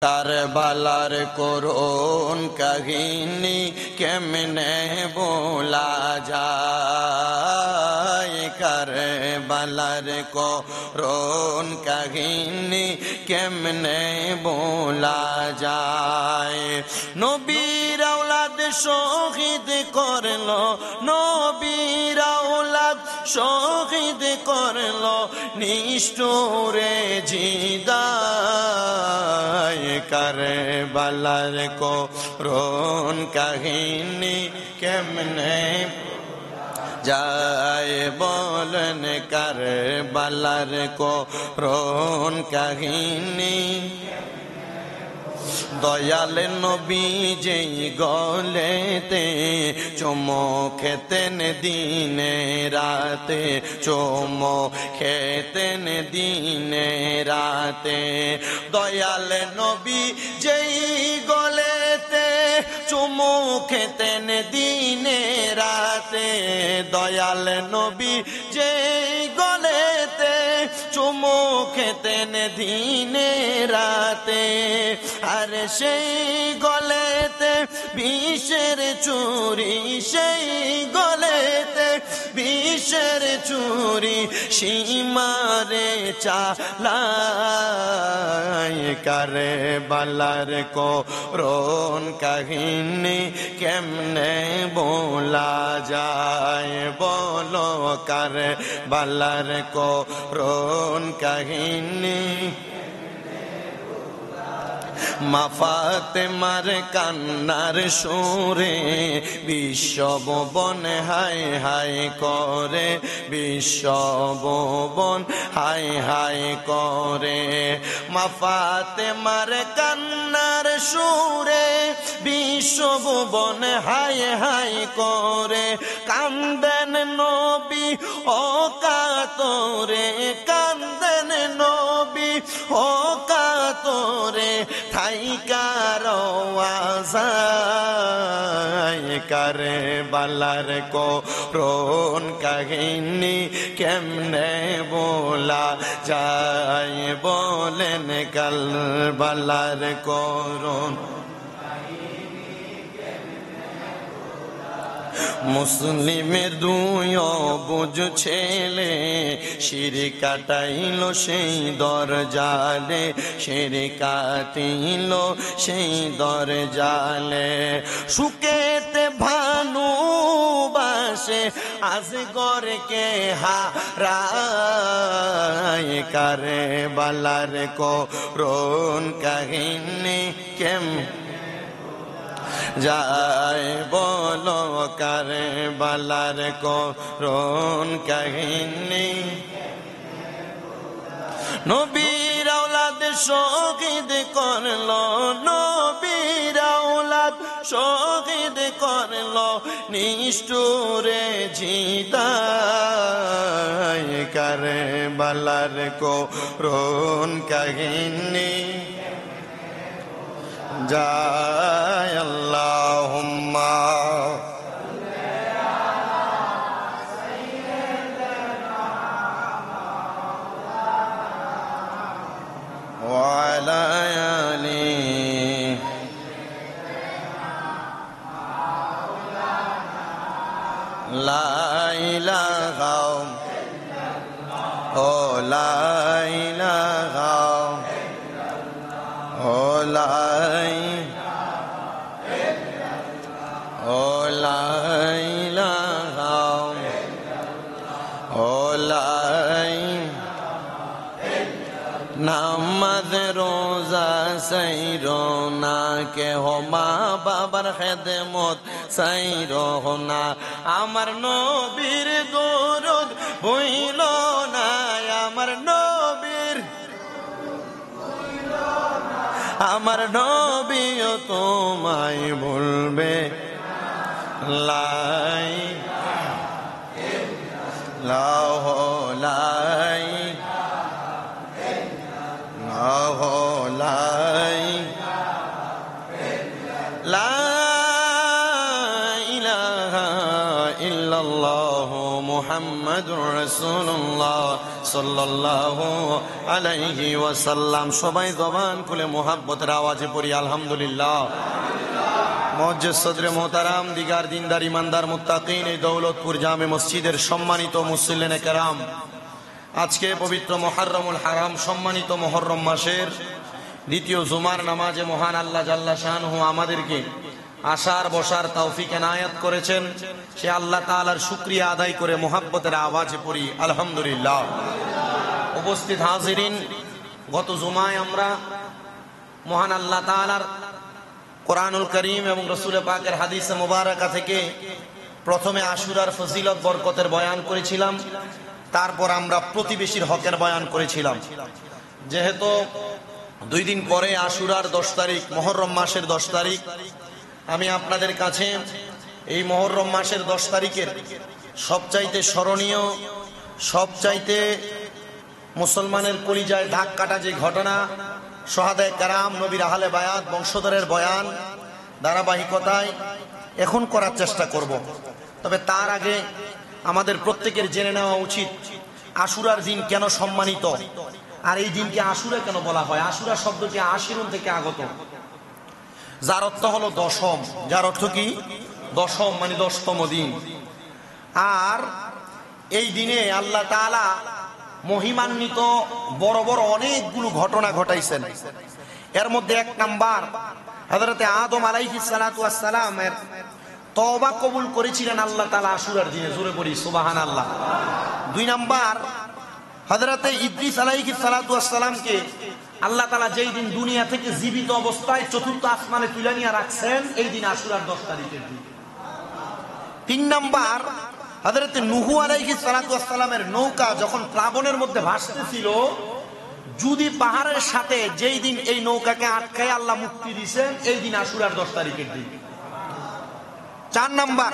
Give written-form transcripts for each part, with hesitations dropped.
কারবালার করুণ কাহিনী কেমনে ভোলা যায়, কারবালার করুণ কাহিনী কেমনে ভোলা যায়। নবীর আওলাদ শহীদ করলো, নবীর আওলাদ শহীদ করলো নিষ্ঠুরে জিদায়। কারবালার করুণ কাহিনী কেমনে যায় বলেন, কারবালার করুণ কাহিনী। দয়াল নবী যেই গলেতে চুমো খেতেন দিনে রাতে, চুমো খেতেন দিনে রাতে। দয়াল নবী যেই গলেতে চুমো খেতেন দিনে রাতে, দয়াল নবী যেই গলেতে চুমো খেতেন দিনে রাতে। আর সেই গলেতে বিষের চুরি, সেই গলেতে বিষের চুরি সীমারে চালায়। কারবালার করুণ কাহিনী কেমনে ভোলা যায় বলো, কারবালার করুণ কাহিনী। মা ফাতেমার কান্নার সুরে বিশ্বভুবন হায় হায় করে, বিশ্বভুবন হায় হায় করে। মা ফাতেমার কান্নার সুরে বিশ্বভুবন হায় হায় করে। কান্দেন নবী ও কাতরে, কান্দেন নবী ও কাতরে থাইকার আওয়াজায়। কারবালার করুণ কাহিনী কেমনে ভোলা যায় বলেন, কারবালার করুণ। মুসলিমের দুই অবুঝ ছেলে শিরি কাটাইল সেই দরজালে, শিরি কাটিল সেই দরজালে। সুকেতে ভানুবাসে আজ গরকে হারায়। কারবালার করুণ কাহিনী কেমনে যায় বলো, কারবালার করুণ কাহিনী। নবীর আওলাদ শহীদ করলো, নবীর আওলাদ শহীদ করলো নিষ্ঠুরে জিদায়। কারবালার করুণ কাহিনী যায়। আল্লাহুম্মা ওয়া আলা আলি লা ইলাহা ও লা ইলাহা ও লা নামাজ রোজা সাইরো না, কেহ মা বাবার খেদমত সাইরো না। আমার নবীর দরুদ ভুইল না, আমার নবীর, আমার নবীও তোমায় ভুলবে। লাই লাহ লাই লাহ লাই লা ইলাহা ইল্লাল্লাহু মুহাম্মাদুর রাসূলুল্লাহ সাল্লাল্লাহু আলাইহি ওয়াসাল্লাম। সবাই জবান খুলে মুহাব্বতের আওয়াজে পড়ি আলহামদুলিল্লাহ। মুআজ্জিজ সদরে মোহতারাম, দিগার দিনদার ইমানদার মুত্তাকিন, এই দৌলতপুর জামে মসজিদের সম্মানিত মুসল্লিনে কেরাম, আজকে পবিত্র মুহররমুল হারাম সম্মানিত মুহররম মাসের দ্বিতীয় জুমার নামাজে মহান আল্লাহ জাল্লা শানহু আমাদেরকে আসার বসার তৌফিক এনায়েত করেছেন। সে আল্লাহ তাআলার শুকরিয়া আদায় করে মুহাব্বতের আওয়াজে পড়ি আলহামদুলিল্লাহ। উপস্থিত হাজিরিন, গত জুমায় আমরা মহান আল্লাহ তাআলার কোরআনুল করিম এবং রাসূল পাকের হাদিসে মুবারাকা থেকে প্রথমে আশুরার ফজিলত বরকতের বয়ান করেছিলাম, তারপর আমরা প্রতিবেশীর হকের বয়ান করেছিলাম। যেহেতু 2 দিন পরে আশুরার 10 তারিখ, মুহররম মাসের 10 তারিখ, আমি আপনাদের কাছে এই মুহররম মাসের 10 তারিখের সবচাইতে স্মরণীয়, সবচাইতে মুসলমানের কলিজায় দাগ কাটা যে ঘটনা, শহাদায়ে কেরাম, নবীর আহলে বায়াত, বংশধরের বয়ান ধারাবাহিকতায় এখন করার চেষ্টা করব। তবে তার আগে আমাদের প্রত্যেকের জেনে নেওয়া উচিত আশুরার দিন কেন সম্মানিত, আর এই দিনকে আশুরা কেন বলা হয়। আশুরা শব্দটি আশিরুন থেকে আগত, যার অর্থ হলো দশম। যার অর্থ কি? দশম, মানে 10তম দিন। আর এই দিনে আল্লাহ তাআলা মহিমান্বিত বড় বড় অনেকগুলো ঘটনা ঘটাইছেন। এর মধ্যে 1 নাম্বার, হযরতে আদম আলাইহিস সালাতু ওয়াস সালামের তওবা কবুল করেছিলেন আল্লাহ তাআলা আশুরার দিনে। জোরে পড়ি সুবহানাল্লাহ। 2 নাম্বার, হযরতে ইদ্রিস আলাইহিস সালাতু ওয়াস সালামকে আল্লাহ তাআলা যেই দিন দুনিয়া থেকে জীবিত অবস্থায় চতুর্থ আসমানে তুলে নিয়ে রাখছেন, এই দিন আশুরার 10 তারিখের দিন। 3 নাম্বার, হযরতে নূহ আলাইহিস সালাতু ওয়াস সালামের নৌকা যখন প্লাবনের মধ্যে ভাসতেছিল, যদি পাহাড়ের সাথে যেই দিন এই নৌকাকে আটকায় আল্লাহ মুক্তি দিয়েছেন, এই দিন আশুরার 10 তারিখের দিন। 4 নাম্বার,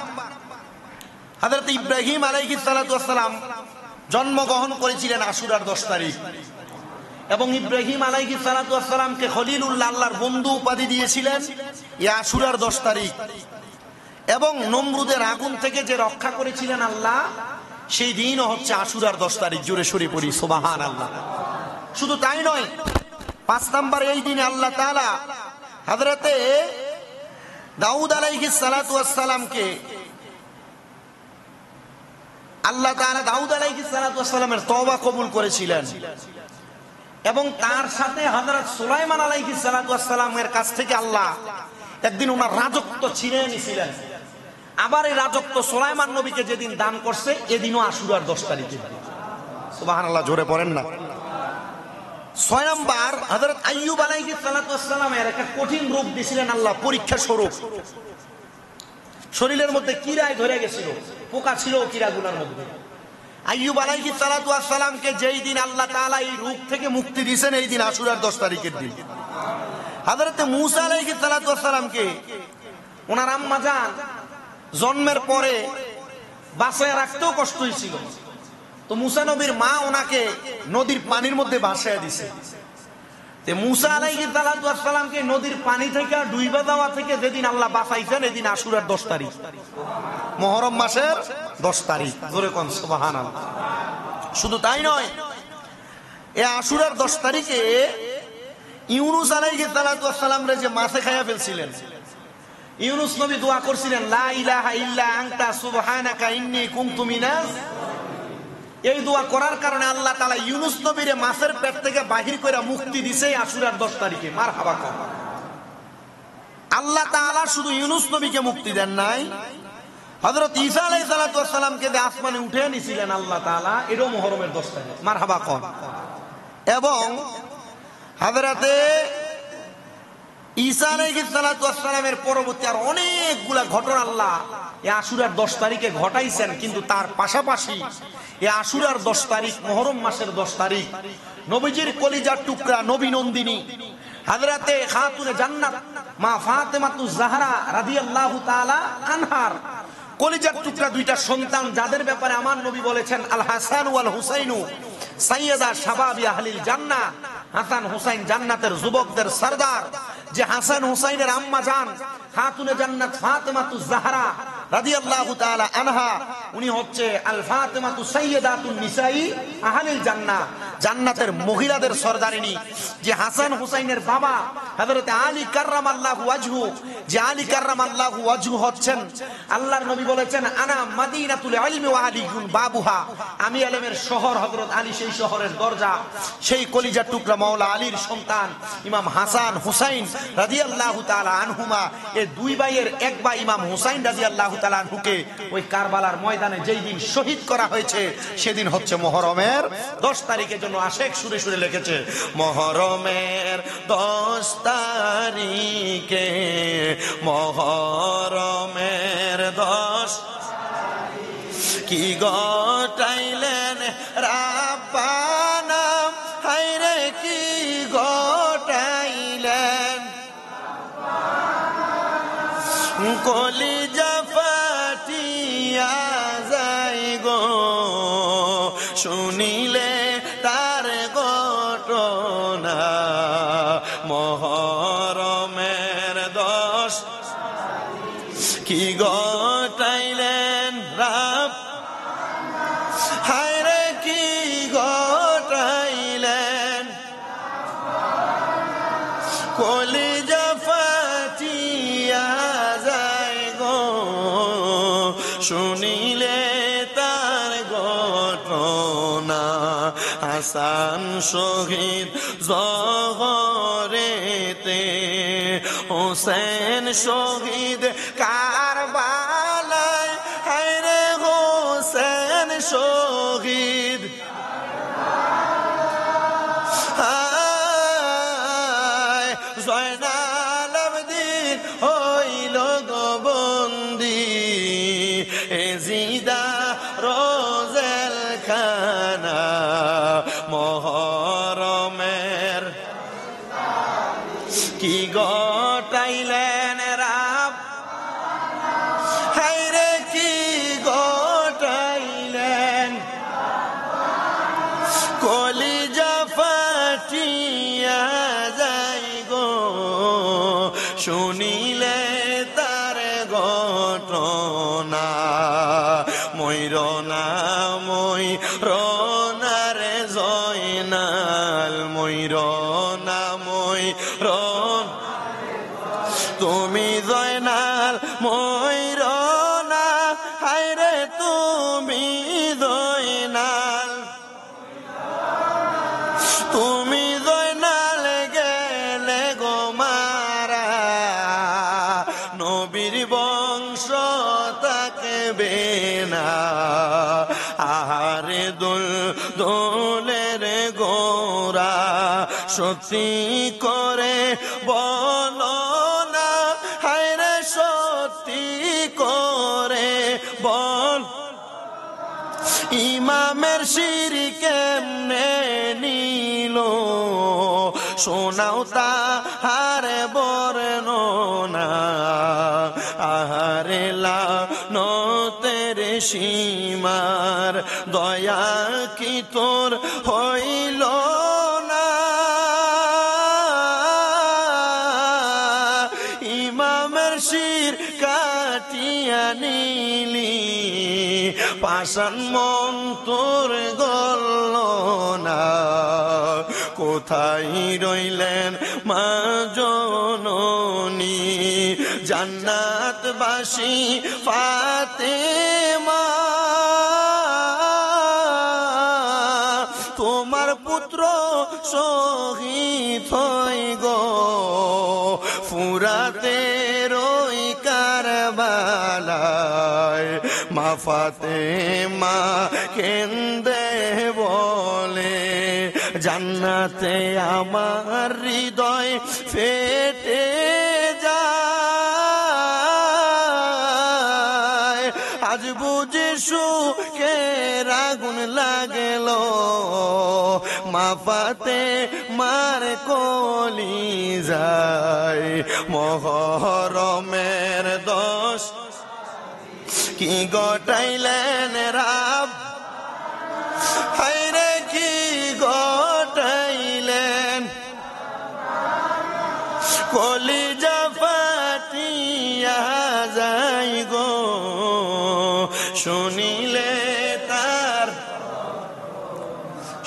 হযরতে ইব্রাহিম আলাইহিস সালাতু ওয়াস সালাম জন্মগ্রহণ করেছিলেন আশুরার 10 তারিখ, এবং ইব্রাহিম আলাইহিস সালাতু ওয়াস সালামকে খলিলুল্লাহ, আল্লাহর বন্ধু উপাধি দিয়েছিলেন এই আশুরার 10 তারিখ। এবং নমরুদের আগুন থেকে যে রক্ষা করেছিলেন আল্লাহ, সেই দিনও হচ্ছে আশুরার 10 তারিখ। জোরে সরে পড়ি সুবহানাল্লাহ। শুধু তাই নয়, 5 নাম্বার, এই দিনে আল্লাহ তাআলা হযরতে দাউদ আলাইহিস সালাতু ওয়াস সালামকে আল্লাহ তাআলা দাউদ আলাইহিস সালাতু ওয়াস সালামের তওবা কবুল করেছিলেন, এবং তার সাথে হযরত সুলাইমান আলাইহিস সালাতু ওয়াস সালামের কাছ থেকে আল্লাহ একদিন ওনার রাজত্ব ছিনিয়ে নিয়েছিলেন। আবার এই রাজত্ব সুলাইমান নবীকে যেদিন দান করছে, এদিনও আশুরার 10 তারিখে। সুবহানাল্লাহ, জোরে পড়েন না। 6 নাম্বার, হযরত আইয়ুব আলাইহিস সালাতু ওয়াস সালামের একটা কঠিন রোগ দিয়েছিলেন আল্লাহ, পরীক্ষা স্বরূপ। শরীরের মধ্যে কিরায় ধরে গেছিল, পোকা ছিল কিরাগুলোর মধ্যে। আইয়ুব আলাইহিস সালাতু ওয়াস সালামকে যেই দিন আল্লাহ তাআলা এই রোগ থেকে মুক্তি দিয়েছেন, এই দিন আশুরার 10 তারিখের দিন। হযরতে মূসা আলাইহিস সালাতু ওয়াস সালামকে ওনার আম্মা জান জন্মের পরে বাঁচায় রাখতেও কষ্ট হয়েছিল, তো মূসা নবীর মা ওনাকে নদীর পানির মধ্যে ভাসায় দিছে। তে মূসা আলাইহিস সালাতু ওয়াস সালামকে নদীর পানি থেকে ডুইবা যাওয়া থেকে যেদিন আল্লাহ বাঁচাইছেন, এই দিন আশুরার 10 তারিখ, মুহররম মাসের 10 তারিখ। জোরে কোন সুবহানাল্লাহ। শুধু তাই নয়, এই আশুরার 10 তারিখে ইউনুস আলাইহিস সালাতু ওয়াস সালামরে যে মাছে খাইয়া ফেলছিলেন, ইউনুস নবী দোয়া করছিলেন, লা ইলাহা ইল্লা আনতা সুবহানাকা ইন্নী কুনতু মিনাজ। এই দোয়া করার কারণে আল্লাহ তাআলা ইউনুস নবীরে মাছের পেট থেকে বাহির করে মুক্তি দিয়েছে আশুরার 10 তারিখে। মারহাবা কর। আল্লাহ তাআলা শুধু ইউনুস নবীকে মুক্তি দেন নাই, হযরত ঈসা আলাইহিস সালাতু ওয়াস সালামকে যে আসমানে উঠে নিয়েছিলেন আল্লাহ তাআলা, এটাও মুহররমের 10 তারিখ। মারহাবা কর। এবং হযরতে ঈসা আলাইহিস সালাতু ওয়াস সালামের পরবর্তী আর অনেকগুলা ঘটনা আল্লাহ এই আশুরার 10 তারিখে ঘটাইছেন। কিন্তু তার পাশাপাশি এই আশুরার 10 তারিখ, মুহররম মাসের 10 তারিখ, নবীজির কলিজার টুকরা নবী নন্দিনী হযরতে খাতুনে জান্নাত মা ফাতেমাতুজ জাহরা রাদিয়াল্লাহু তাআলা আনহার কলিজার টুকরা 2টা সন্তান, যাদের ব্যাপারে আমার নবী বলেছেন, আল হাসান ওয়াল হুসাইনু সাইয়্যিদা শাবাবি আহলিল জান্নাহ। হাসান হুসাইন জান্নাতের যুবকদের সরদার। যে হাসান হুসাইনের আম্মা জান খাতুনে জান্নাত ফাতেমাতুজ জাহরা রাদিয়াল্লাহু তাআলা আনহা, উনি হচ্ছে আল ফাতিমাতু সাইয়্যিদাতুন নিসাই আহলিল জান্নাহ, জান্নাতের মহিলাদের সরদারিনী। যে হাসান হুসাইনের বাবা হযরত আলী কাররামাল্লাহু ওয়াজহু, যে আলী কাররামাল্লাহু ওয়াজহু হচ্ছেন, আল্লাহর নবী বলেছেন আনা মাদিনাতুল ইলমি ওয়া আলিয়ুন বাবুহা, আমি ইলমের শহর, হযরত আলী সেই শহরের দরজা। সেই কলিজার টুকরা মাওলা আলীর সন্তান ইমাম হাসান হুসাইন রাদিয়াল্লাহু তাআলা আনহুমা, এই দুই ভাইয়ের এক ভাই ইমাম হুসাইন রাদিয়াল্লাহু তাআলা আনহুকে ওই কারবালার ময়দানে যেই দিন শহীদ করা হয়েছে সেদিন হচ্ছে মুহররমের 10 তারিখের জন্য আশেক সুরে সুরে লিখেছে মুহররমের 10 তারিখে, মুহররমের 10 কি গটাইলেন রাব্বানা, হায়রে কি গটাইলেন, কলিজা ফাটিয়া যাই গো শুনিলে তার ঘটনা, মুহররমের 10 কি গটাইলেন রাব, হায়রে কি গটাইলেন, কলিজা ফাটিয়া যায় গো শুনিলে তার ঘটনা। হাসান শহীদ জহরেতে, হোসেন শহীদ কারবালায়, হায়রে হোসেন শহীদ, জয়নাল আবেদিন হইল গো বন্দী, এজিদা রোজেল খানা, মুহররমের কি গটাইলেন রাব, হায়রে কি গটাইলেন, কলিজা ফাটিয়া যাই গো শুনিলে তার ঘটনা। ময়ূরনা ময়ূরনার জয়নাল, ময়ূরনা ময়ূরন তুমি জয়নাল, ময়ূরনা হায়রে তুমি জয়নাল, তুমি জয়নাল গেলে গো মারা, নবীর বংশ থাকবে না, আহারে দোল দোলের গোরা সত্যি করে বলো না, হায়রে সত্যি করে বল, ইমামের শির কেমনে নিল, শোনাও তাহার বর্ণনা, আহারে লানতের সীমার দয়া কি তোর হইল না, ইমামের শির কাটিয়া নিলি, পাষাণ মন তোর গল না, কোথায় রইলেন মা জননী, জান্নাতবাসী ফাতেমা, তোমার পুত্র শহীদ হই গো ফুরাতের ওই কারবালায়, মা ফাতেমা কেন্দে বলে জান্নাতে আমার হৃদয় ফেটে যায়, আজ বুঝে সুখের আগুন লাগল, মা ফাতেমার কলিজায়, মুহররমের 10 কি গটাইলেন রাব, হায়রে কি গটাইলেন, কলিজা ফাটিয়া হইয়া যায় গো, শুনিলে তার।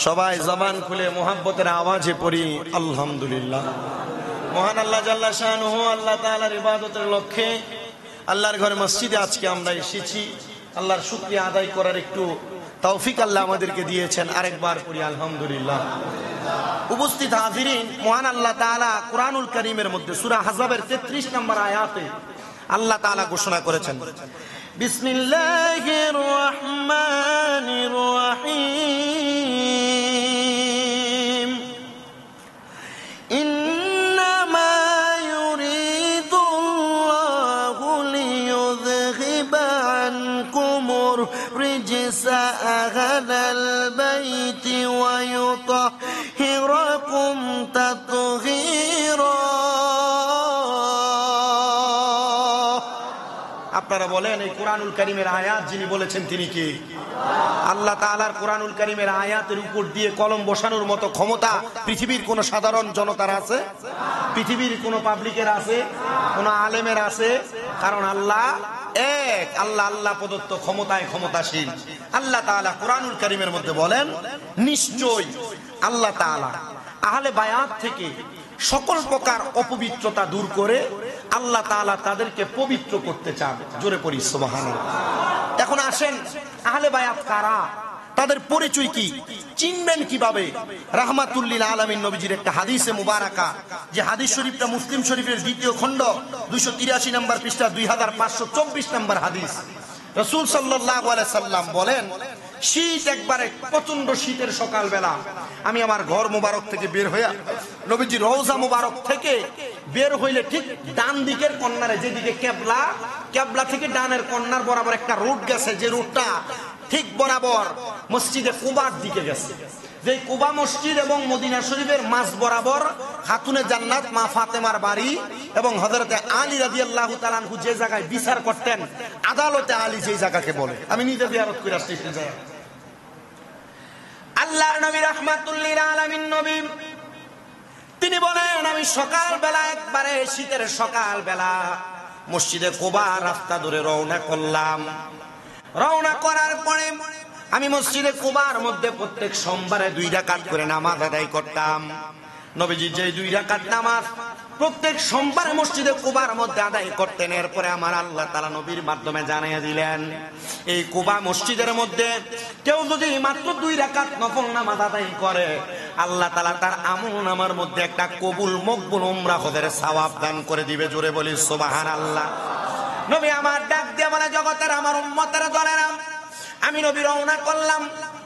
সবাই জবান খুলে মোহাব্বতের আওয়াজে পড়ি আলহামদুলিল্লাহ। মহান আল্লাহ জাল্লা শানুহু, আল্লাহ তাআলার ইবাদতের লক্ষ্যে আল্লাহর ঘরে মসজিদে আজকে আমরা এসেছি। আল্লাহর শুকরিয়া আদায় করার একটু তৌফিক আল্লাহ আমাদেরকে দিয়েছেন। আরেকবার পড়ি আলহামদুলিল্লাহ। উপস্থিত হাজিরিন, মহান আল্লাহ তাআলা কুরআনুল কারীমের মধ্যে সূরা আহজাবের 33 নম্বর আয়াতে আল্লাহ তাআলা ঘোষণা করেছেন, বিসমিল্লাহির রহমানির রহিম, ইন্নামা ইউরিদুল্লাহু লিইয়ুযহিবা আনকুমুর রিজসা আহলাল বাইতি ওয়া ইউতাহহিরাকুম তাতহীরা। আপনারা বলেন, এই কুরআনুল কারীমের আয়াত যিনি বলেছেন তিনি কি? আল্লাহ তাআলার কুরআনুল কারীমের আয়াতের উপর দিয়ে কলম বসানোর মতো ক্ষমতা পৃথিবীর কোন সাধারণ জনতার আছে? পৃথিবীর কোন পাবলিকের আছে? কোন আলেমের আছে? কারণ আল্লাহ এক, আল্লাহ আল্লাহ প্রদত্ত ক্ষমতায় ক্ষমতাশীল। আল্লাহ তাআলা কুরআনুল কারীমের মধ্যে বলেন, নিশ্চয়ই আল্লাহ তাআলা আহলে বায়াত থেকে সকল প্রকার অপবিত্রতা দূর করে আল্লাহ তাআলা তাদেরকে পবিত্র করতে চান। জোরে পড়ি সুবহানাল্লাহ। এখন আসেন, আহলে বায়াত কারা, তাদের পরিচয় কি, চিনবেন কিভাবে? রাহমাতুল লিল আলামিন নবীজির একটা হাদিসে মুবারাকা, যে হাদিস শরীফটা মুসলিম শরীফের দ্বিতীয় খণ্ড 283 নম্বর পৃষ্ঠা 2524 নম্বর হাদিস। রাসূল সাল্লাল্লাহু আলাইহি সাল্লাম বলেন, শীত একবারে প্রচন্ড শীতের সকালবেলা আমি আমার ঘর মুবারক থেকে বের হইয়া নবীজি রওজা মুবারক থেকে বের হইলে ঠিক ডান দিকের কর্নারে, যেদিকে কেবলা, কেবলা থেকে ডানের কর্নার বরাবর একটা রোড গেছে, যে রোডটা ঠিক বরাবর মসজিদে কুবার দিকে গেছে। যে কুবা মসজিদ এবং মদিনা শরীফের মাঝ বরাবর খাতুনে জান্নাত মা ফাতেমার বাড়ি এবং হযরতে আলী রাদিয়াল্লাহু তাআলা আনহু যে জায়গায় বিচার করতেন, আদালতে আলী যে জায়গাকে বলে, আমি নিজে জিয়ারত করে আসছি সেই জায়গা। আল্লাহর নবী রাহমাতুল লিল আলামিন নবী তিনি বলেন, আমি সকালবেলা একবারে শীতের সকালবেলা মসজিদে কুবা রাস্তা ধরে রওনা করলাম। রওনা করার পরে আমি মসজিদে কুবার মধ্যে প্রত্যেক সোমবারে 2 রাকাত করে নামাজ আদায় করতাম। নবীজি যে 2 রাকাত নামাজ প্রত্যেক সোমবার মসজিদে কুবার মধ্যে আদায় করতেন, এরপরে আমার আল্লাহ তাআলা নবীর মাধ্যমে জানিয়ে দিলেন, এই কুবা মসজিদের মধ্যে কেউ যদি মাত্র 2 রাকাত নফল নামাজ আদায় করে, আল্লাহ তাআলা তার আমলনামার মধ্যে একটা কবুল মকবুল উমরা হজের সওয়াব দান করে দিবে। জোরে বলি সুবহানাল্লাহ। নবী আমার ডাক দিয়ে বলে, জগতের আমার উম্মতেরা দলেরা, আমি নবী রওনা করলাম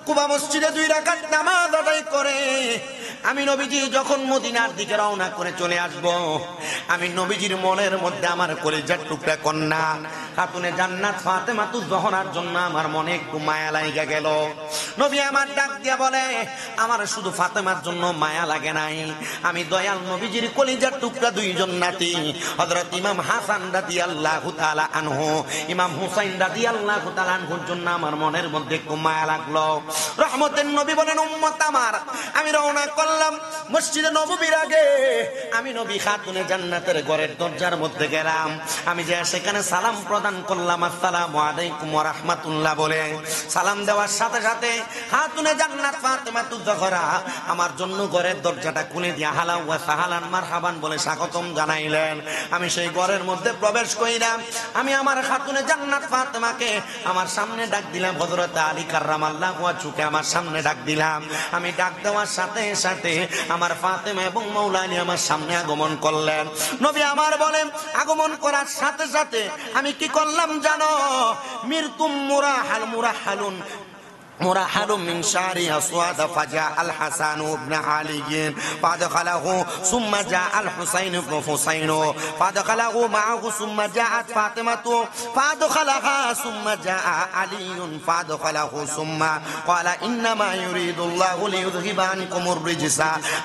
কুবা মসজিদে 2 রাকাত নামাজ আদায় করে আমি নবীজি যখন মদিনার দিকে রওনা করে চলে আসব, আমি নবীজির মনের মধ্যে আমার কলিজার টুকরা কন্যা খাতুনে জান্নাত ফাতেমাতুজ জোহরার জন্য আমার মনে একটু মায়া লাগা গেল। নবী আমার ডাক দিয়া বলে, আমার শুধু ফাতেমার জন্য মায়া লাগে নাই, আমি দয়াল নবীজির কলিজার টুকরা 2 জন নাতি হযরত ইমাম হাসান রাদিয়াল্লাহু তাআলা আনহু, ইমাম হুসাইন রাদিয়াল্লাহু তাআলা আনহুর জন্য আমার মনের মধ্যে একটু মায়া লাগলো। রহমতের নবী বলেন, উম্মত আমার, আমি রওনা করলাম মসজিদে নববীর আগে আমি নবী খাতুনে জান্নাতের ঘরের দরজার মধ্যে গেলাম। আমি যে সেখানে সালাম প্রদান করলাম, আসসালামু আলাইকুম ওয়া রাহমাতুল্লাহ বলে সালাম দেওয়ার সাথে সাথে খাতুনে জান্নাত ফাতেমাতুজ জোহরা আমার জন্য ঘরের দরজাটা খুলে দিয়ে হালা ওয়া সাহালান মারহাবান বলে স্বাগতম জানাইলেন। আমি সেই ঘরের মধ্যে প্রবেশ কইলাম, আমি আমার খাতুনে জান্নাত ফাতেমাকে আমার সামনে ডাক দিলাম, হযরত আলী কাররামাল্লাহু ওয়াজহুকে আমার সামনে ডাক দিলাম। আমি ডাক দেওয়ার সাথে সাথে আমার ফাতেমা এবং মৌলানি আমার সামনে আগমন করলেন। নবী আমার বলেন, আগমন করার সাথে সাথে আমি কি করলাম জানো? মিরতুম মুরাহালুন مرحل من شعر أسود فجاء الحسن بن علي فدخله ثم جاء الحسين بن حسين فدخله معه ثم جاءت فاطمة فدخلها ثم جاء علي فدخله ثم قال إنما يريد الله ليذهب عنكم الرجس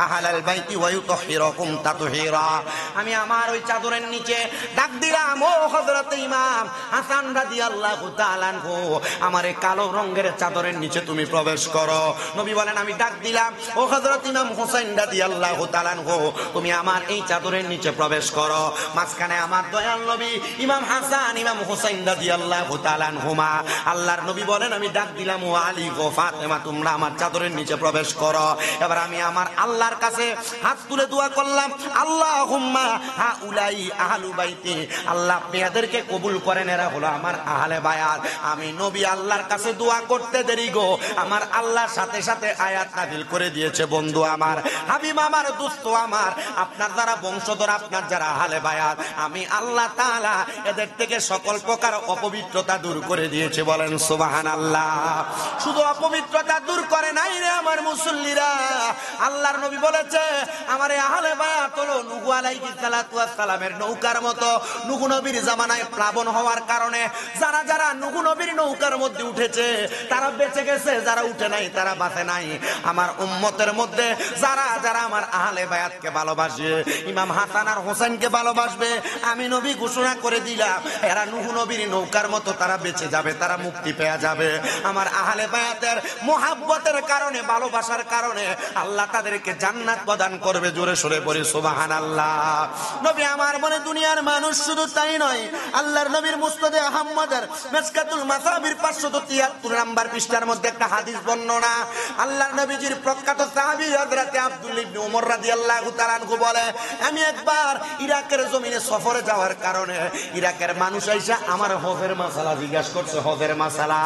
أهل البيت ويطهركم تطهيرا। আমি আমার ওই চাদরের নিচে ডাক দিলাম, ও হযরত ইমাম হাসান রাদিয়াল্লাহু তাআলা আনহু, আমার এই কালো রঙের চাদরের নিচে তুমি প্রবেশ করো। নবী বলেন আমি ডাক দিলাম, ও হযরত ইমাম হুসাইন রাদিয়াল্লাহু তাআলা আনহু, তুমি আমার এই চাদরের নিচে প্রবেশ করো। মাঝখানে আমার দয়াল নবী ইমাম হাসান ইমাম হুসাইন রাদিয়াল্লাহু তাআলা আনহুমা। আল্লাহর নবী বলেন আমি ডাক দিলাম, ও আলী গো ফাতেমা, তোমরা আমার চাদরের নিচে প্রবেশ করো। এবার আমি আমার আল্লাহর কাছে হাত তুলে দোয়া করলাম, আল্লাহুম্মা হাউলাই আহলু বাইতি, আল্লাহ আপনি এদেরকে কবুল করেন, এরা হলো আমার আহলে বায়াত। আমি নবী আল্লাহর কাছে দোয়া করতে দেরি গো, আমার আল্লাহর সাথে সাথে আয়াত নাযিল করে দিয়েছে। বন্ধু আমার, হাবিব আমার, দোস্ত আমার, আপনার যারা বংশধর, আপনার যারা আহলে বায়াত, আমি আল্লাহ তাআলা এদের থেকে সকল প্রকার অপবিত্রতা দূর করে দিয়েছে। বলেন সুবহানাল্লাহ। শুধু অপবিত্রতা দূর করে নাই রে আমার মুসল্লিরা, আল্লাহর নবী বলেছে আমার আহলে বায়াত হলো নূহ আলাইহিস সালাতু ওয়াস সালামের নৌকার মতো। নূহ নবীর জামানায় প্লাবন হওয়ার কারণে যারা যারা নূহ নবীর নৌকার মধ্যে উঠেছে তারা বেঁচে গেছে, যারা উঠে নাই তারা বাঁচে নাই। আমার উম্মতের মধ্যে যারা যারা আমার আহলে বায়াতকে ভালোবাসে, ইমাম হাসান আর হোসেনকে ভালোবাসবে, আমি নবী ঘোষণা করে দিলাম এরা নূহ নবীর নৌকার মতো, তারা বেঁচে যাবে, তারা মুক্তি পেয়ে যাবে। আমার আহলে বায়াতের মোহাব্বতের কারণে, ভালোবাসার কারণে আল্লাহ তাদেরকে জান্নাত প্রদান করবে। জোরে সরে পড়ি সুবহানাল্লাহ। নবী আমার মনে দুনিয়ার মানুষ শুধু তাই নয়, আল্লাহর নবীর মুসনাদে আহমদের মিশকাতুল মাসাবির 573 নাম্বার পৃষ্ঠার মধ্যে একটা হাদিস বর্ণনা। আল্লাহর নবীজির প্রখ্যাত সাহাবী হযরত আব্দুল্লাহ ইবনে ওমর রাদিয়াল্লাহু তাআলা আনহু বলে, আমি একবার ইরাকের জমিনে সফরে যাওয়ার কারণে ইরাকের মানুষ আইসা আমার হজের মাসালা জিজ্ঞাসা করছে। হজের মাসালা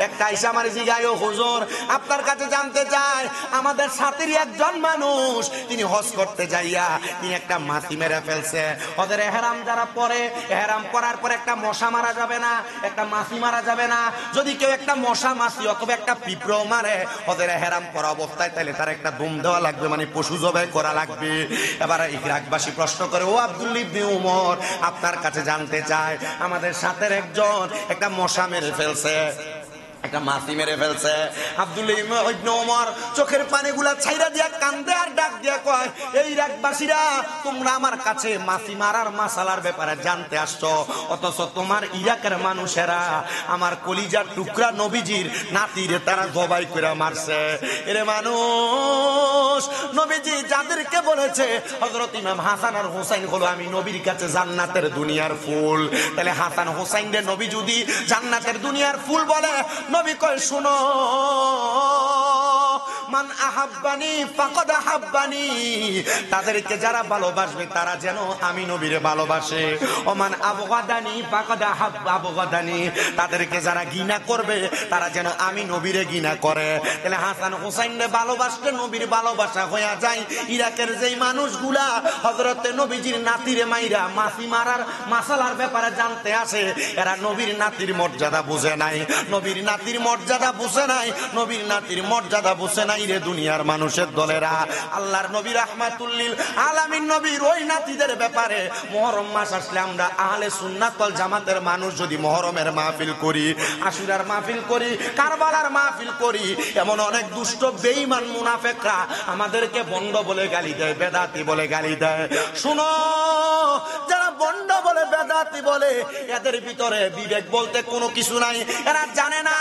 একটা আইসা আমার জিগায়, ও হুজুর আপনার কাছে জানতে চাই, আমাদের সাথেরই একজন মানুষ তিনি হজ করতে যাইয়া তিনি একটা মাছি মেরে ফেলছে। হজের ইহরাম যারা পরে, ইহরাম করার পর একটা মশা মারা যাবে না, একটা মাছি মারা যাবে না। যদি কেউ একটা মশা, মাছি অথবা একটা পিঁপড়ো মারে হজের ইহরাম করা অবস্থায়, তাহলে তার একটা দুম দেওয়া লাগবে, মানে পশু জবাই করা লাগবে। এবার ইরাকবাসী প্রশ্ন করে, ও আব্দুল্লাহ ইবনে ওমর আপনার কাছে জানতে চায়, আমাদের সাথে একজন একটা মশা মেরে ফেলছে, একটা মাছি মেরে ফেলছে। আব্দুল্লাহ ইবনে ওমর চোখের পানিগুলা ছাইরা দিয়া কান্দে আর ডাক দিয়া কয়, এই ইরাকবাসীরা তোমরা আমার কাছে মাছি মারার মাসালার ব্যাপারে জানতে আসছো, অথচ তোমার ইরাকের মানুষেরা আমার কলিজার টুকরা নবীজির নাতিরে তারা জবাই করে মারছে। এরে মানুষ, নবীজি যাদেরকে বলেছে হযরত ইমাম হাসান আর হোসেন হলো আমি নবীর কাছে জান্নাতের দুনিয়ার ফুল, তাহলে হাসান হোসেন রে নবী যদি জান্নাতের দুনিয়ার ফুল বলে, নবী কয় শুনো, মান আহাব্বানি ফাকাদ আহাব্বানি, তাদেরকে যারা ভালোবাসবে তারা যেন আমি নবীরে ভালোবাসে। ওমান আবগাদানি ফাকাদ আবগাদানি, তাদেরকে যারা ঘৃণা করবে তারা যেন আমি নবীরে ঘৃণা করে। তাহলে হাসান হোসেনরে ভালোবাসলে নবীর ভালোবাসা হয়ে যায়। ইরাকের যেই মানুষগুলা হযরতে নবীজির নাতিরে মাইরা মাছি মারার মাসালার ব্যাপারে জানতে আসে, এরা নবীর নাতির মর্যাদা বুঝে নাই, নবীর নাতির মর্যাদা বুঝে নাই, নবীর নাতির মর্যাদা বুঝে নাই রে দুনিয়ার মানুষের দলেরা। আল্লাহর নবী রাহমাতুল লিল আলামিন নবীর ওই নাতিদের ব্যাপারে মুহররম মাস আসলে আমরা আহলে সুন্নাত ওয়াল জামাতের মানুষ যদি মুহররমের মাহফিল করি, আশুরার মাহফিল করি, কারবালার মাহফিল করি, এমন অনেক দুষ্ট বেঈমান মুনাফিকরা আমাদেরকে বন্ড বলে গালি দেয়, বেদাতি বলে গালি দেয়। শুনো, যারা বন্ড বলে, বেদাতি বলে, এদের ভিতরে বিবেক বলতে কোনো কিছু নাই। এরা জানে না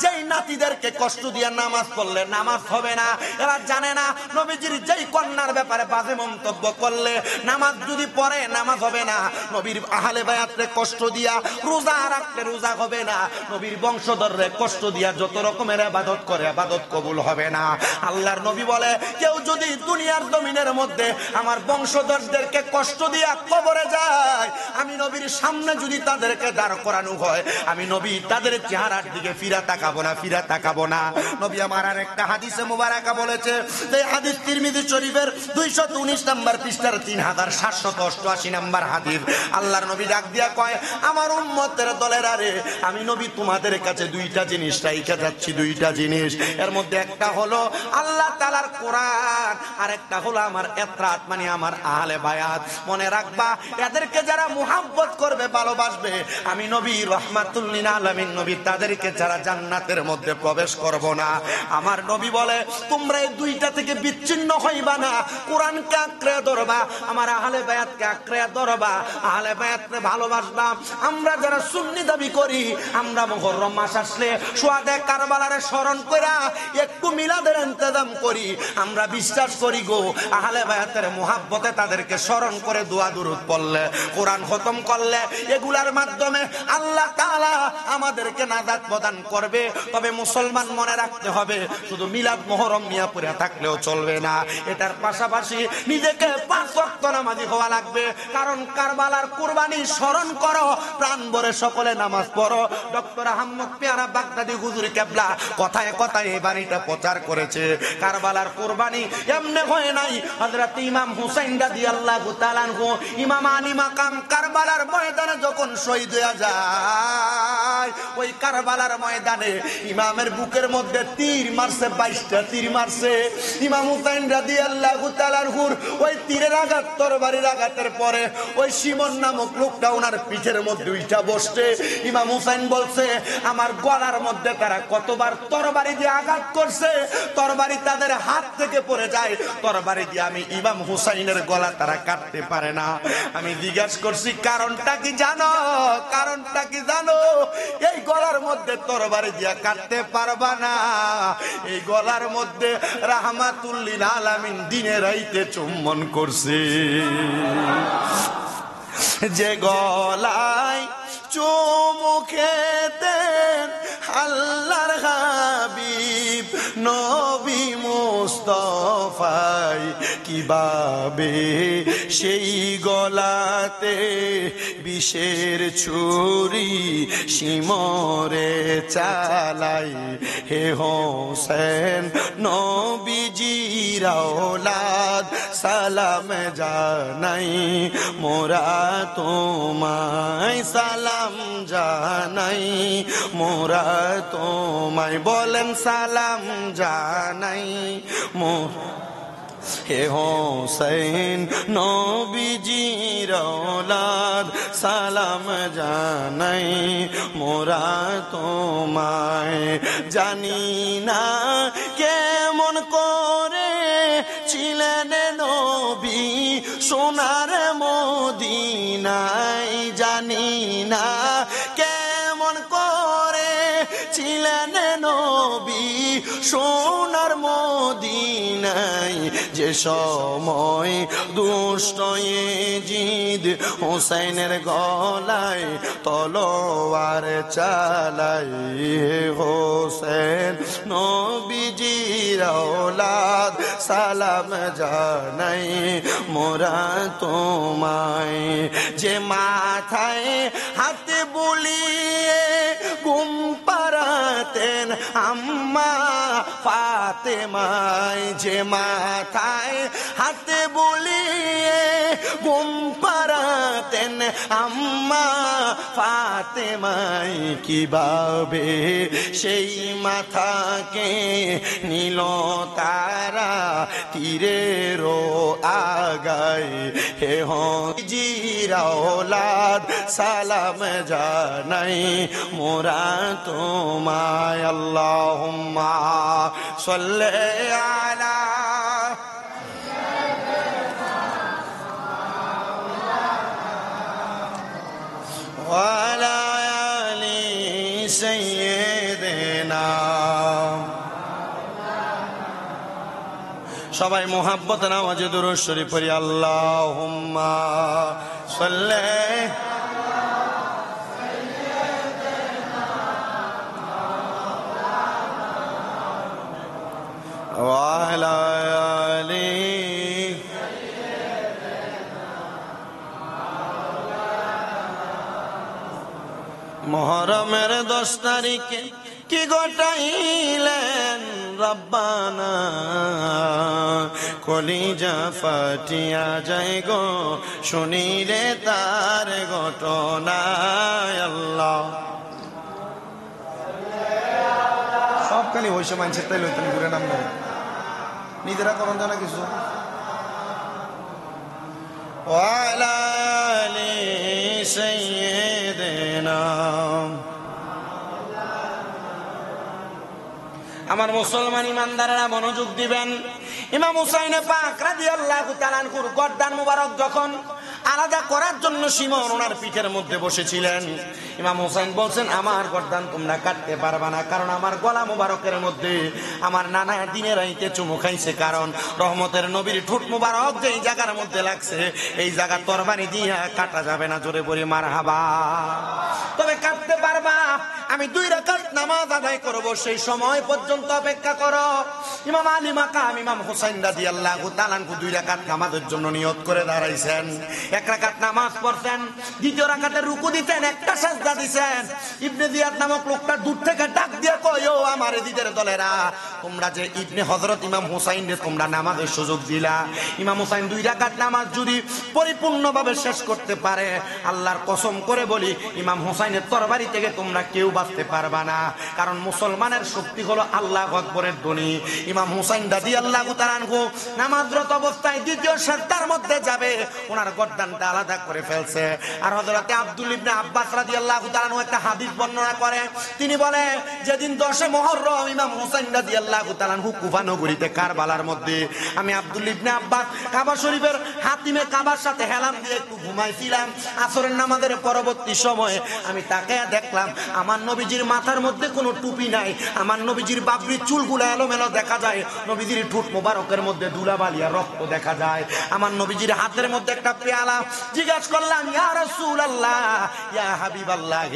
যেই নাতিদেরকে কষ্ট দিয়ে নামাজ পড়লে নামাজ হবে না। এরা জানে না নবীজির যেই কন্যার ব্যাপারে বাজে মন্তব্য করলে নামাজ যদি পড়ে নামাজ হবে না। নবীর আহলে বায়াতরে কষ্ট দিয়া রোজা রাখলে রোজা হবে না। নবীর বংশধররে কষ্ট দিয়া যত রকমের ইবাদত করে ইবাদত কবুল হবে না। আল্লাহর নবী বলে, কেউ যদি দুনিয়ার জমিনের মধ্যে আমার বংশধরদেরকে কষ্ট দিয়া কবরে যায়, আমি নবীর সামনে যদি তাদেরকে দাঁড় করানো হয়, আমি নবী তাদের চেহারার দিকে ফিরা তাকাবো না, ফিরা তাকাবো না। নবী আমার আর একটা হাদিসে মুবারাকা বলেছে, এই হাদিস তিরমিজি শরীফের 219 নম্বর পৃষ্ঠার 3788 নম্বর হাদিস। আল্লাহর নবী ডাক দিয়া কয়, আমার উম্মতের দলেরা রে, আমি নবী তোমাদের কাছে দুইটা জিনিস রাইখা যাচ্ছি, দুইটা জিনিস। এর মধ্যে একটা হলো আল্লাহ তাআলার কোরআন, আর একটা হলো আমার ইতরাত, মানে আমার আহলে বায়াত। মনে রাখবা, এদেরকে যারা মুহাব্বত মোহাব্বত করবে, ভালোবাসবে। আমি নবী রাহমাতুল লিল আলামিন নবী তাদেরকে যারা জান্নাতের মধ্যে প্রবেশ করব না। আমার নবী বলে তোমরা এই দুইটা থেকে বিচ্ছিন্ন হইবা না। কোরআনকে আঁকড়ে ধরবা, আমার আহলে বায়াতকে আঁকড়ে ধরবা, আহলে বায়াতকে ভালোবাসবা। আমরা যারা সুন্নি দাবি করি, আমরা মুহররম মাস আসলে শুহাদা কারবালার স্মরণ কইরা একটু মিলাদের ইন্তজাম করি। আমরা বিশ্বাস করি গো আহলে বায়াতের মুহাব্বতে তাদেরকে স্মরণ করে দোয়া দুরূদ পড়লে, কোরআন খতম করলে, এগুলার মাধ্যমে আল্লাহ তাআলা আমাদেরকে নাজাত প্রদান করবে। তবে মুসলমান মনে রাখতে হবে শুধু মিলাদ মুহররম নিয়ে পড়ে থাকলেও চলবে না, এটার পাশাপাশি নিজেকে পাঁচ ওয়াক্ত নামাজি হওয়া লাগবে। কারণ কারবালার কুরবানি স্মরণ করো, প্রাণ ভরে সকলে নামাজ পড়ো। ডক্টর আহমদ পেয়ারা বাগদাদি হুজুর কেবলা কথায় কথায় এই বাণীটা প্রচার করেছে। কারবালার কুরবানি এমনি হয় নাই। হযরত ইমাম হুসাইন রাদিয়াল্লাহু তাআলা আনহু ইমাম আলী মাকাম কারবালার ময়দানে যখন শহীদ হয়ে যায়, ওই কারবালার ময়দানে ইমামের বুকের মধ্যে তীর মারছে, 22টা তীর মারছে। ইমাম হুসাইন রাদিয়াল্লাহু তাআলা আনহুর ওই তীরের আঘাত, তরবারির আঘাতের পরে ওই শিমন নামক লোকটা ওনার পিঠের মধ্যে উঠা বসছে। ইমাম হুসাইন বলছে আমার গলার মধ্যে তারা কতবার তরবারি দিয়ে আঘাত করছে, তরবারি তাদের হাত থেকে পড়ে যায়, তরবারি দিয়ে আমি ইমাম হুসাইনের গলা তারা কাটতে পারে না। আমি জিজ্ঞাসা করছি কারণটা কি জানো? কারণটা কি জানো? এই গলার মধ্যে তরবারি দিয়ে কাটতে পারবা না, এই গলার মধ্যে রাহমাতুল লিল আলামিন দিনে রাইতে চুম্বন করছে। যে গলায় চুমু খেতেন আল্লাহর হাবিব নবী মুস্তাফাই, কিভাবে সেই গলাতে বিষের ছুরি শিমরে চালাই। হে হোসেন নবীজির আওলাদ সালাম জানাই, মোরা তোমায় সালাম জানাই, মোরা তোমায় বলেন সালাম জানাই। হে হোসেন নবীজির আওলাদ সালাম জানাই, মোরা তোমায়। জানি না কেমন করে ছিলেন নবী সোনার মদিনায়, জানি না কেমন করে ছিলেন নবী সোনার মদিনায়। যে সময় দুষ্ট ইজিদ হোসেনের গলায় তলোয়ার চালাই, হোসেন নবীজির আওলাদ সালাম জানাই, মোরা তোমায়। যে মাথায় হাতে বুলিয়ে ঘুম পাড়াতেন আম্মা ফাতেমায়, যে মাথায় হাতে বুলিয়ে ঘুম পাড়াতেন আম্মা ফাতেমায়, কিভাবে সেই মাথাকে নীল তারা তীরেরও আগায়। হে নবীজির আওলাদ সালাম জানাই, মোরা তোমায়। আল্লাহুম্মা সাল্লি আলা ওয়া আলা আলি সাইয়্যিদিনা। সবাই মুহাব্বত নামাজে দুরূদ শরীফ পড়ি। আল্লাহুম্মা সাল্লি ওয়া আলা আলি। মুহররমের 10 তারিখে কি ঘটাইলেন রব্বানা, কলিজা ফাটিয়া যায় গো শুনিলে তার ঘটনা। আল্লাহ সব খালি হইছে মানুষের তাই লইতেন ঘুরে নাম নাই, নিজেরা করন জানা কিছু। ওয়া আলা আলি سيدنا আমার মুসলমান ইমানদারেরা মনোযোগ দিবেন। ইমাম হুসাইন পাক রাদিয়াল্লাহু তাআলা আনহুর গর্দান মুবারক যখন আলাদা করার জন্য শিমন ওনার পিঠের মধ্যে বসেছিলেন, ইমাম হুসাইন বলছেন আমার গর্দান তোমরা কাটতে পারবা না, কারণ আমার গলা মুবারকের মধ্যে আমার নানা দিনের রাইতে চুমু খাইছে, কারণ রহমতের নবীর ঠোঁট মুবারক যেই জায়গার মধ্যে লাগছে এই জায়গা তরবারি দিয়ে কাটা যাবে না। জোরে বলি মারহাবা। তবে কাটতে পারবা, আমি 2 রাকাত নামাজ আদায় করব, সেই সময় পর্যন্ত অপেক্ষা করো। ইমাম আলী মাকাম ইমাম হুসাইন রাদিয়াল্লাহু তাআলা আনহু 2 রাকাত নামাজের জন্য নিয়ত করে দাঁড়াইছেন। 1 রাকাত নামাজ পড়ছেন, 2য় রাকাতে রুকু দিতেন, একটা সাজদা দিছেন। ইবনে জিয়াদ নামক লোকটা দূর থেকে ডাক দিয়ে কয়, ও আমার এদিদের দলেরা, তোমরা যে ইবনে হযরত ইমাম হুসাইন রে তোমরা নামাজের সুযোগ দিলা, ইমাম হুসাইন 2 রাকাত নামাজ যদি পরিপূর্ণভাবে শেষ করতে পারে, আল্লাহর কসম করে বলি ইমাম হুসাইনের তরবারি থেকে তোমরা কেউ বাঁচতে পারবা না, কারণ মুসলমানের শক্তি হলো আল্লাহু আকবরের ধ্বনি। ইমাম হুসাইন রাদিয়াল্লাহু তাআলা আনহু নামাজরত অবস্থায় 2য় সাজদার মধ্যে যাবে, ওনার গর্দানটা আলাদা করে ফেলছে। আর হযরত আব্দুল ইবনে আব্বাস রাদিয়াল্লাহু তাআলা আনহু একটা হাদিস বর্ণনা করে, তিনি বলে যেদিন 10 মুহররম ইমাম হুসাইন রাদিয়াল্লাহু তাআলা আনহু কুফা নগরীতে কারবালার মধ্যে, আমি আব্দুল ইবনে আব্বাস কাবা শরীফের হাতিমে কাবার সাথে হেলাম দিয়ে একটু ঘুমাইছিলাম। আসরের নামাজের পরবর্তী সময়ে আমি তাকে দেখলাম আমার নবীজির মাথার মধ্যে কোনো টুপি নাই, আমার নবীজির বাবরির চুলগুলো এলোমেলো দেখা যায়, নবীজির ঠোঁট মোবারকের মধ্যে ধুলাবালি আর রক্ত দেখা যায়, আমার নবীজির হাতের মধ্যে একটা পেয়ালা। জিজ্ঞাসা করলাম, ইয়া রাসূলুল্লাহ, ইয়া হাবিবাল্লাহ,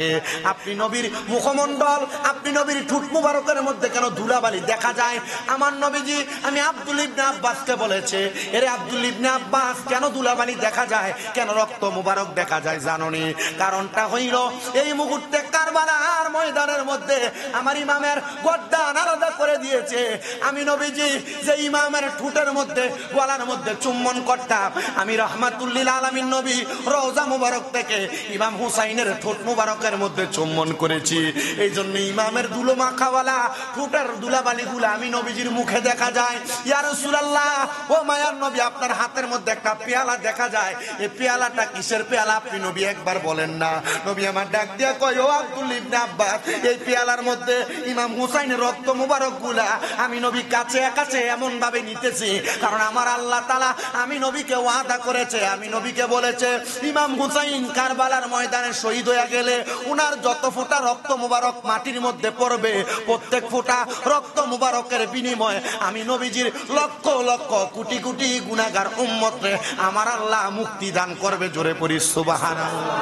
আপনি নবীর মুখমণ্ডল, আপনি নবীর ঠোঁট মোবারকের মধ্যে কেন ধুলাবালি দেখা যায়? আমার নবীজি আমি আব্দুল ইবনে আব্বাসকে বলেছে, এরে আব্দুল ইবনে আব্বাস, কেন ধুলাবালি দেখা যায়, কেন রক্ত মোবারক দেখা যায় জানোনি? কারণটা হইল এই মুহূর্তে কারবালার ময়দানের মধ্যে আমার ইমামের গর্দান আলাদা করে দিয়েছে। আমি নবীজি যে ইমামের ঠোঁটের মধ্যে গলার মধ্যে চুম্বন করতাম, আমি রাহমাতুল লিল আলামিন নবী রওজা মুবারক থেকে ইমাম হুসাইনের ঠোঁট মুবারকের মধ্যে চুম্বন করেছি। এই জন্য ইমামের ধুলো মাখাওয়ালা ঠোঁটের ধুলাবালিগুলো আমি নবীজির মুখে দেখা যায়। ইয়া রাসূলুল্লাহ, ও মায়ার নবী, আপনার হাতের মধ্যে একটা পেয়ালা দেখা যায়, এই পেয়ালাটা কিসের পেয়ালা আপনি নবী একবার বলেন না? নবী আমার ডাক দিয়া কয়, ও আব্দুল ইবনে আব্বাস, এই পেয়ালার মধ্যে ইমাম হুসাইনের রক্ত মুবারক গুলা আমি নবী কাছে কাছে এমন ভাবে নিতেছি, কারণ আমার আল্লাহ তাআলা আমি নবীকে ওয়াদা করেছে, আমি নবীকে বলেছে ইমাম হুসাইন কারবালার ময়দানে শহীদ হয়ে গেলে উনার যত ফোঁটা রক্ত মুবারক মাটির মধ্যে পড়বে, প্রত্যেক ফোঁটা রক্ত মুবারকের বিনিময়ে আমি নবীজির লক্ষ লক্ষ কোটি কোটি গুনাহগার উম্মতরে আমার আল্লাহ মুক্তি দান করবে। জোরে পড়ি সুবহানাল্লাহ।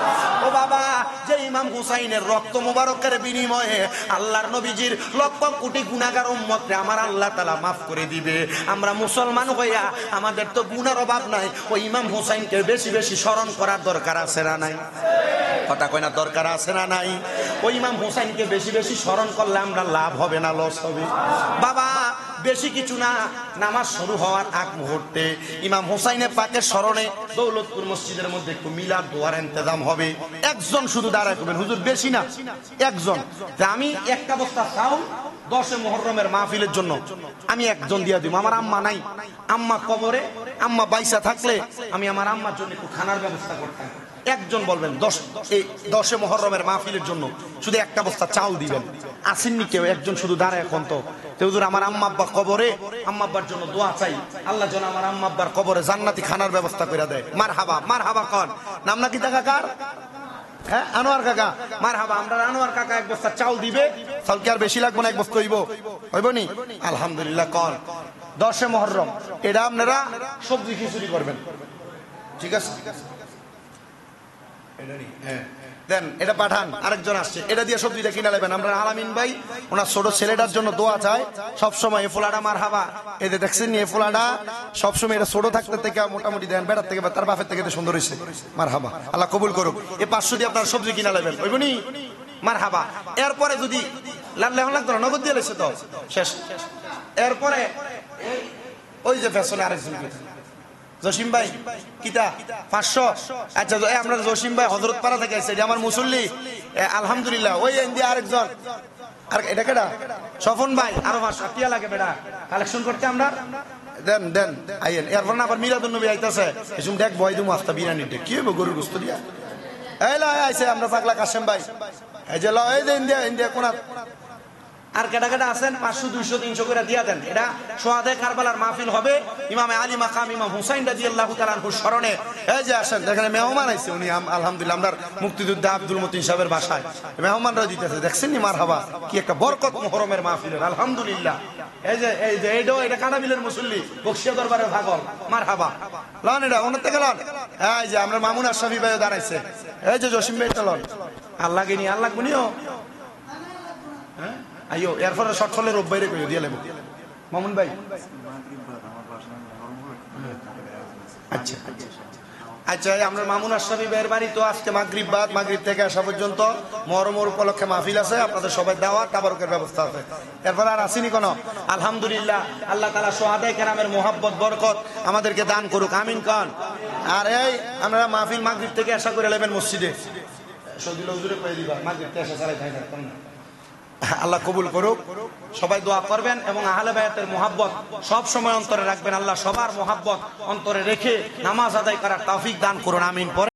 ও বাবা, যে ইমাম হুসাইনের রক্ত মুবারকের বিনিময়ে আল্লাহর নবীজির লক্ষ কোটি গুনাহগার উম্মতরে আমার আল্লাহ তাআলা মাফ করে দিবে। আমরা মুসলমান হইয়া আমাদের তো গুনার অভাব নাই, ওই ইমাম হুসাইনকে বেশি বেশি স্মরণ করার দরকার আছে না নাই? কথা কয় না, দরকার আছে না নাই? ওই ইমাম হুসাইনকে বেশি বেশি স্মরণ করলে আমরা লাভ হবে না লস হবে? বাবা, বেশি কিছু না, নামাজ শুরু হওয়ার আগ মুহূর্তে ইমাম হুসাইনের পাকের স্মরণে দৌলতপুর মসজিদের মধ্যে একটু মিলাদ দোয়ার ইন্তজাম হবে। একজন শুধু দাঁড়ায় করবেন, হুজুর বেশি না, একজন। আমি একটা বস্তা চাউল 10 মুহররমের মাহফিলের জন্য আমি একজন দিয়া দিব। আমার আম্মা নাই, আম্মা কবরে, আম্মা বাইসা থাকলে আমি আমার আম্মার জন্য একটু খানার ব্যবস্থা করতাম। একজন বলবেন 10 মুহররমের মাহফিলের জন্য শুধু একটা বস্তা চাউল দিবেন। আসেননি কেউ? একজন শুধু দাঁড়ায় এখন তো হুজুর আমার আম্মা আব্বা কবরে, আম্মা আব্বার জন্য দোয়া চাই, আল্লাহ যেন আমার আম্মা আব্বার কবরে জান্নাতি খানার ব্যবস্থা করে দেয়। মারহাবা, মারহাবা কন। নাম নাকি দেখা কার? হ্যাঁ, আনোয়ার কাকা। মারহাবা। আমরা আনোয়ার কাকা এক বস্তা চাউল দিবে। চাউল কি আর বেশি লাগবে না? এক বস্তা হইব, হইব নি? আলহামদুলিল্লাহ। কন 10 মুহররম, এটা আপনারা সবজি খিচুড়ি করবেন, ঠিক আছে? দেন, এটা পাঠান। আরেকজন আসছে, এটা দিয়ে সবজিটা কিনা নেবেন। আমরা আলামিন ভাই ওনার ছোট ছেলেটার জন্য দোয়া চাই সবসময়। এ ফোলাটা মারহাবা, এদের দেখছেন এ ফোলাটা সবসময় এটা ছোট থাকতে থেকে মোটামুটি দেন, বেটার থেকে তার বাপের থেকে সুন্দর হয়েছে। মারহাবা, আল্লাহ কবুল করুক। এ 500 দিয়ে আপনার সবজি কিনা নেবেন, ওইবনি? মারহাবা। এরপরে যদি লাগতো না, নগদ দিয়ে লেছে তো শেষ। এরপরে ওই যে ফ্যাশনে আরেকজন জসিম ভাই, কিতা 500? আচ্ছা, আমরা জসিম ভাই হযরত পাড়া থেকে আসছে, এটা আমার মুসল্লি, আলহামদুলিল্লাহ। ওই ইন্ডিয়া আরেকজন, আর এটা কেডা? স্বপন ভাই, আরো 500 টিয়া লাগে বেটা কালেকশন করতে আমরা। দেন দেন, আইয়েন। এরপর না আবার মিলাদুন নবী আইতাছে, এসম দেখ বয় দিমু আস্তা বিরিয়ানি, কি হইব গরুর গোশত দিয়া? এই ল আইছে আমরা পাগলা কাশেম ভাই, এই যে ল এই যে ইন্ডিয়া ইন্ডিয়া কোনা আর কেটা কেটা আছেন 500 200 300 করে দিয়া দেন। এটা সোহাদে কারবালার মাহফিল হবে ইমামে আলী মাকাম ইমাম হুসাইন রাদিয়াল্লাহু তাআলা আনহুর স্মরণে। এই যে আসেন, এখানে মেহমান আইছে, উনি আলহামদুলিল্লাহ আমরা মুক্তিযোদ্ধা আব্দুল মতিন সাহেবের বাসায় মেহমানরা দিতেছে, দেখছেন নি মারহাবা, কি একটা বরকত মুহররমের মাহফিলের আলহামদুলিল্লাহ। এই যে এটা কানাবিলের মুসল্লি বক্সিয়া দরবারের ভাগল, মারহাবা লন এটা ওনার থেকে লন। এই যে আমরা মামুন আশরাফি ভাই দাঁড়াইছে, এই যে জসিম ভাই তো লন, আল্লাহ গিনি আল্লাহ গুনিও হ্যাঁ আইও এরপরে শর্ট ফলের রোববাইরে কইও দিয়ে লেবো মামুন ভাই। আচ্ছা আচ্ছা, আমরা মামুন আশরাফি ভাইয়ের বাড়ি তো আজকে মাগরিব বাদ, মাগরিব থেকে আসা পর্যন্ত মহরমের উপলক্ষে মাহফিল আছে, আপনাদের সবাই দাওয়াত তাবারুকের ব্যবস্থা আছে। এরপর আর আসেনি কোনো। আলহামদুলিল্লাহ, আল্লাহ তাআলা সোহাদায়ে কেরামের মোহাব্বত বরকত আমাদেরকে দান করুক, আমিন কান। আর এই আমরা মাহফিল মাগরিব থেকে আশা করে নেবেন মসজিদে, সদিল হুজুরে কয়ে দিবা মাগরিব থেকে আশা চালাই থাকতাম না। আল্লাহ কবুল করুক, সবাই দোয়া করবেন এবং আহলে বায়াতের মোহাব্বত সব সময় অন্তরে রাখবেন। আল্লাহ সবার মোহাব্বত অন্তরে রেখে নামাজ আদায় করার তৌফিক দান করুন, আমিন। পরে